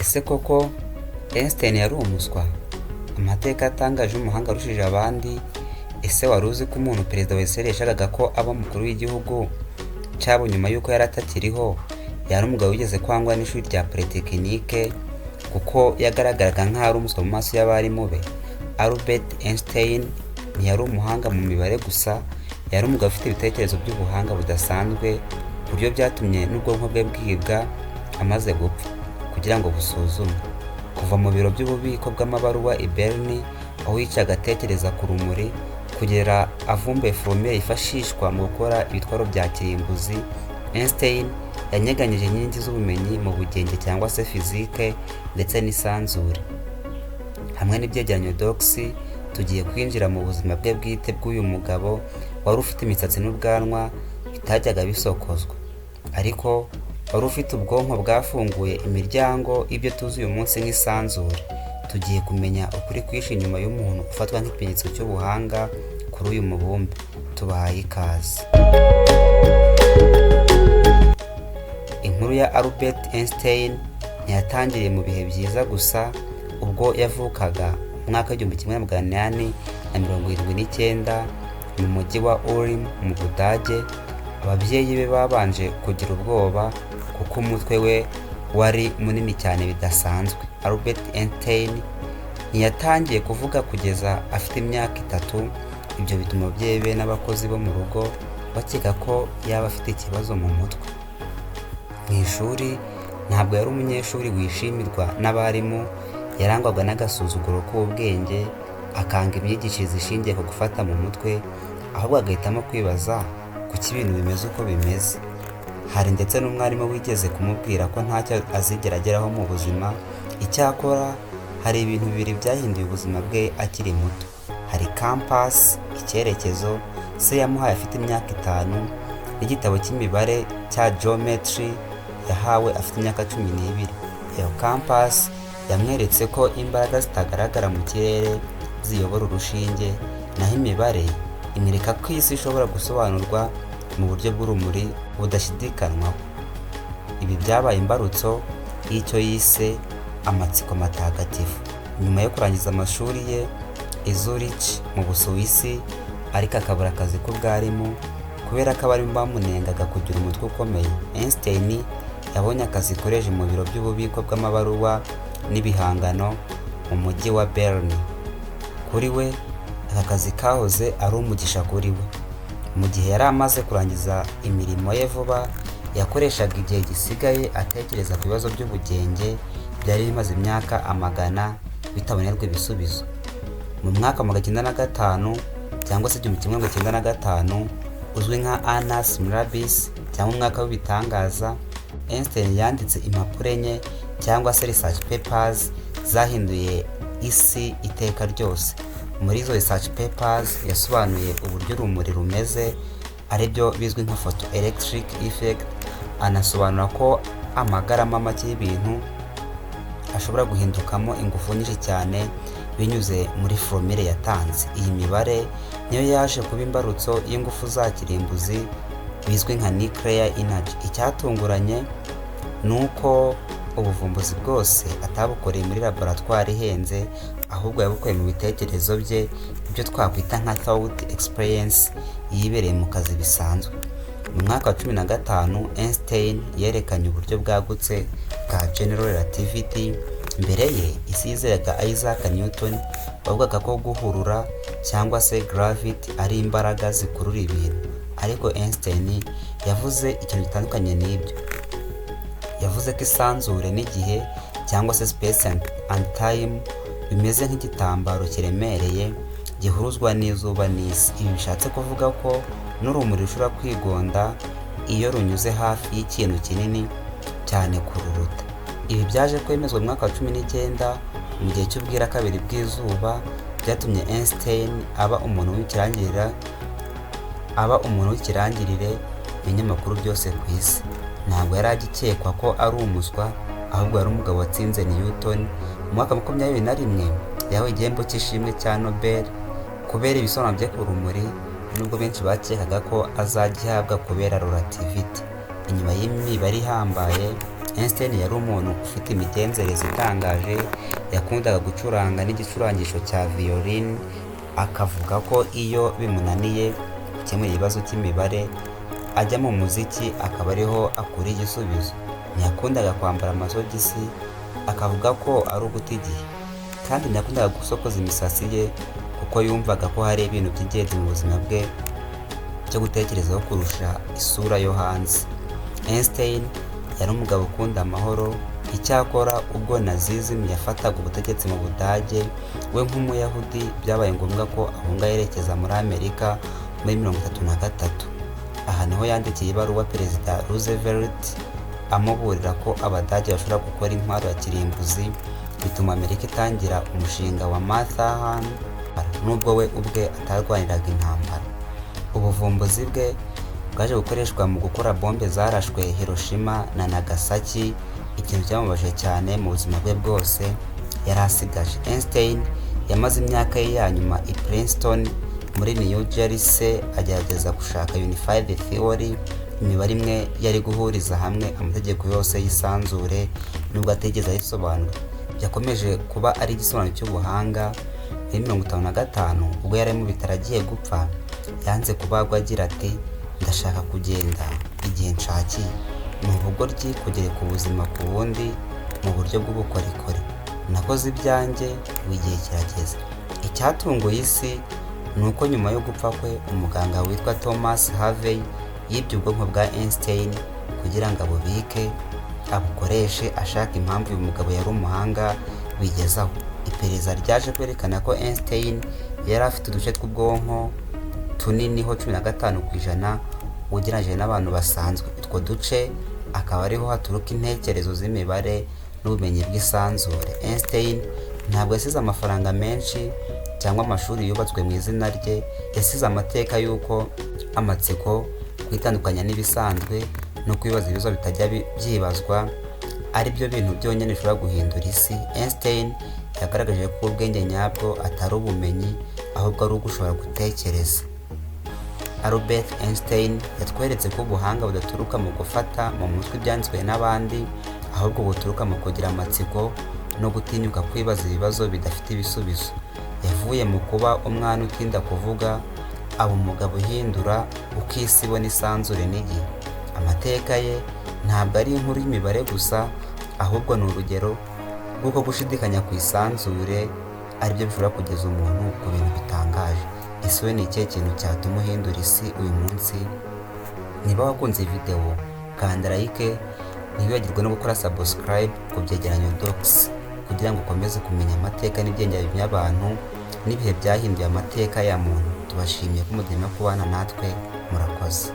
Ese koko Einstein yari umuswa? Amateka atangaje y'umuhanga arushije abandi. Ese wari uzi ko umuntu perezida wa Israel yashakaga ko aba umukuru w'igihugu cyabo nyuma y'uko yari atakiriho? Yari umugabo wigeze kwangwa n'ishuri rya Polytechnique kuko yagaragaraga nk'aho ari umuswa mu maso y'abarimu be. Albert Einstein ntiyari umuhanga mu mibare gusa, yari umugabo ufite ibitekerezo by'ubuhanga budasanzwe ku buryo byatumye n'ubwonko bwe bwibwa amaze gupfa kugira ngo busuzumwe. Kuva mu biro by'ububiko bw'amabaruwa i Berlin aho yicaga atekereza ku rumuri, kugera avumbuye formule yifashishwa mu gukora ibitwaro bya kirimbuzi, Einstein yanyeganyije inkingi z'ubumenyi mu bugenge cyangwa se fizike ndetse n'isanzure. Hamwe n'ibyegeranyo doxy, tugiye kwinjira mu buzima bwe bwite bw'uyu mugabo wari ufite imisatsi n'ubwanwa bitajyaga bisokozwa, ariko wari ufite ubwonko bwafunguye imiryango y'ibyo tuzi uyu munsi nk'isanzure. Tugiye kumenya ukuri kwihishe inyuma y'umuntu ufatwa nk'ikimenyetso cy'ubuhanga kuri uyu mubumbe. Tubahaye ikaze. Inkuru ya Albert Einstein ntiyatangiriye mu bihe byiza gusa. Ubwo yavukaga mu mwaka w'1879 mu mujyi wa Ulm mu Budage, ababyeyi be babanje kugira ubwoba kuko umutwe we wari munini cyane bidasanzwe. Albert Einstein ntiyatangiye kuvuga kugeza afite imyaka 3. Ibyo bituma ababyeyi be n'abakozi bo mu rugo bakeka ko yaba afite ikibazo mu mutwe. Mu ishuri ntabwo yari umunyeshuri wishimirwa n'abarimu, yarangwaga n'agasuzuguro k'ubwenge, akanga imyigishirize ishingiye ku gufata mu mutwe, ahubwo agahitamo kwibaza kuki ibintu bimeze uko bimeze. Hari ndetse n'umwarimu wigeze kumubwira ko ntacyo azigera ageraho mu buzima. Icyakora hari ibintu bibiri byahinduye ubuzima bwe akiri muto. Hari campus, icyerekezo se yamuhaye afite imyaka 5, n'igitabo cy'imibare cya geometry yahawe afite imyaka 12. Iyo campus yamweretse ko imbaraga zitagaragara mu kirere ziyobora urushinge, naho imibare imwereka ko isi ishobora gusobanurwa mu buryo bw'urumuri budashidikanywaho. Ibi byabaye imbarutso y'icyo yise amatsiko matagatifu. Nyuma yo kurangiza amashuri ye i Zurich mu Busuwisi, ariko akabura akazi k'ubwarimu kubera ko abarimu bamunengaga kugira umutwe ukomeye, Einstein yabonye akazi koreje mu biro by'ububiko bw'amabaruwa n'ibihangano mu mujyi wa Berlin. Kuri we aka kazi kahoze ari umugisha kuri we. Mu gihe yari amaze kurangiza imirimo ye vuba, yakoreshaga igihe gisigaye atekereza ku bibazo by'ubugenge byari bimaze imyaka amagana bitabonerwa ibisubizo. Mu mwaka wa 1905 cyangwa se 1905, uzwi nka Annus Mirabilis cyangwa umwaka w'ibitangaza, Einstein yanditse impapuro enye cyangwa se research papers zahinduye isi iteka ryose. Muri izo research papers yasobanuye uburyo urumuri rumeze, aribyo bizwi nka photoelectric effect. Anasobanura ko amagarama make y'ibintu ashobora guhindukamo ingufu nyinshi cyane binyuze muri formule yatanze. Iyi mibare niyo yaje kuba imbarutso y'ingufu za kirimbuzi bizwi nka nuclear energy. Icyatunguranye nuko ubuvumbuzi bwose atabukoreye muri laboratoire ihenze, ahubwo yabukoreye mu bitekerezo bye, ibyo twakwita nka thought experience, yibereye mu kazi bisanzwe. Mu mwaka wa 15 Einstein yerekanye uburyo bwagutse bwa general relativity. Mbere ye isi yizeraga Isaac Newton wavugaga ko guhurura cyangwa se gravity ari imbaraga zikurura ibintu, ariko Einstein yavuze ikintu gitandukanye n'ibyo. Yavuze ko isanzure n'igihe cyangwa se space and time bimeze nk'igitambaro kiremereye gihuruzwa n'izuba n'isi. Ibi bishatse kuvuga ko n'urumuri rushobora kwigonda iyo runyuze hafi y'ikintu kinini cyane kururuta. Ibi byaje kwemezwa mu mwaka wa 19 mu gihe cy'ubwira kabiri bw'izuba, byatumye Einstein aba umuntu w'ikirangirire mu binyamakuru byose ku isi. Ntabwo yari agikekwa ko ari umuswa, ahubwo yari umugabo watsinze Newton. Mu mwaka wa 21 yahawe igihembo cy'ishimwe cya Nobel kubera ibisobanuro bye ku rumuri, nubwo benshi bakekaga ko azagihabwa kubera relativity. Inyuma y'imibare ihambaye, Einstein yari umuntu ufite imigenzereze itangaje, yakundaga gucuranga n'igicurangisho cya violin, akavuga ko iyo bimunaniye gukemura ibibazo cy'imibare ajya mu muziki akaba ariho akura igisubizo. Ntiyakundaga kwambara amasogisi, akavuga ko ari uguta igihe, kandi ntiyakundaga gusokoza imisatsi ye kuko yumvaga ko hari ibintu by'ingenzi mu buzima bwe byo gutekerezaho kurusha isura yo hanze. Einstein yari umugabo ukunda amahoro. Icyakora ubwo Nazism yafataga ubutegetsi mu Budage, we nk'umuyahudi byabaye ngombwa ko ahunga yerekeza muri Amerika muri 1933. Aha niho yandikiye ibaruwa Perezida Roosevelt amuburira ko Abadage bashobora gukora intwaro ya kirimbuzi, bituma Amerika itangira umushinga wa Manhattan nubwo we ubwe atarwaniraga intambara. Ubuvumbuzi bwe bwaje gukoreshwa mu gukora bombe zarashwe Hiroshima na Nagasaki, ikintu cyamubaje cyane mu buzima bwe bwose yari asigaje. Einstein yamaze imyaka ye ya nyuma i Princeton muri New Jersey agerageza gushaka Unified Theory, imibare imwe yari guhuriza hamwe amategeko yose y'isanzure nubwo atigeze ayisobanura. Yakomeje kuba ari igisobanuro cy'ubuhanga. Muri 1955 ubwo yari mu bitaro agiye gupfa, yanze kubagwa agira ati, ndashaka kugenda igihe nshakiye. Ni ubugoryi kugereka ubuzima ku bundi mu buryo bw'ubukorikori. Nakoze ibyanjye, igihe kirageze. Icyatunguye isi ni uko nyuma yo gupfa kwe, umuganga witwa Thomas Harvey yibye ubwonko bwa Einstein kugira ngo abubike abukoreshe ashaka impamvu uyu mugabo yari umuhanga bigezaho. Iperereza ryaje kwerekana ko Einstein yari afite uduce tw'ubwonko tunini ho 15% ugereranyije n'abantu basanzwe. Utwo duce akaba ariho haturuka intekerezo z'imibare n'ubumenyi bw'isanzure. Einstein ntabwo yasize amafaranga menshi cyangwa amashuri yubatswe mu izina rye, yasize amateka y'uko amatsiko, kwitandukanya n'ibisanzwe no kwibaza ibibazo bitajya byibazwa ari byo bintu byonyine bishobora guhindura isi. Einstein yagaragaje ko ubwenge nyabwo atari ubumenyi, ahubwo ari ugushobora gutekereza. Albert Einstein yatweretse ko ubuhanga budaturuka mu gufata mu mutwe ibyanditswe n'abandi, ahubwo buturuka mu kugira amatsiko no gutinyuka kwibaza ibibazo bidafite ibisubizo. Yavuye mu kuba umwana utinda kuvuga aba umugabo uhindura uko isi ibona isanzure n'igihe. Amateka ye ntabwo ari inkuru y'imibare gusa, ahubwo ni urugero rw'uko gushidikanya ku isanzure ari byo bishobora kugeza umuntu ku bintu bitangaje. Ese we ni ikihe kintu cyatuma uhindura isi uyu munsi? Niba wakunze iyi video, kanda like, ntiwibagirwe no gukora subscribe ku Byegeranyo Docs kugira ngo ukomeze kumenya amateka n'ibyegeranyo by'abantu n'ibihe byahinduye amateka ya muntu. Tubashimiye ko mudema kubana natwe, murakoze.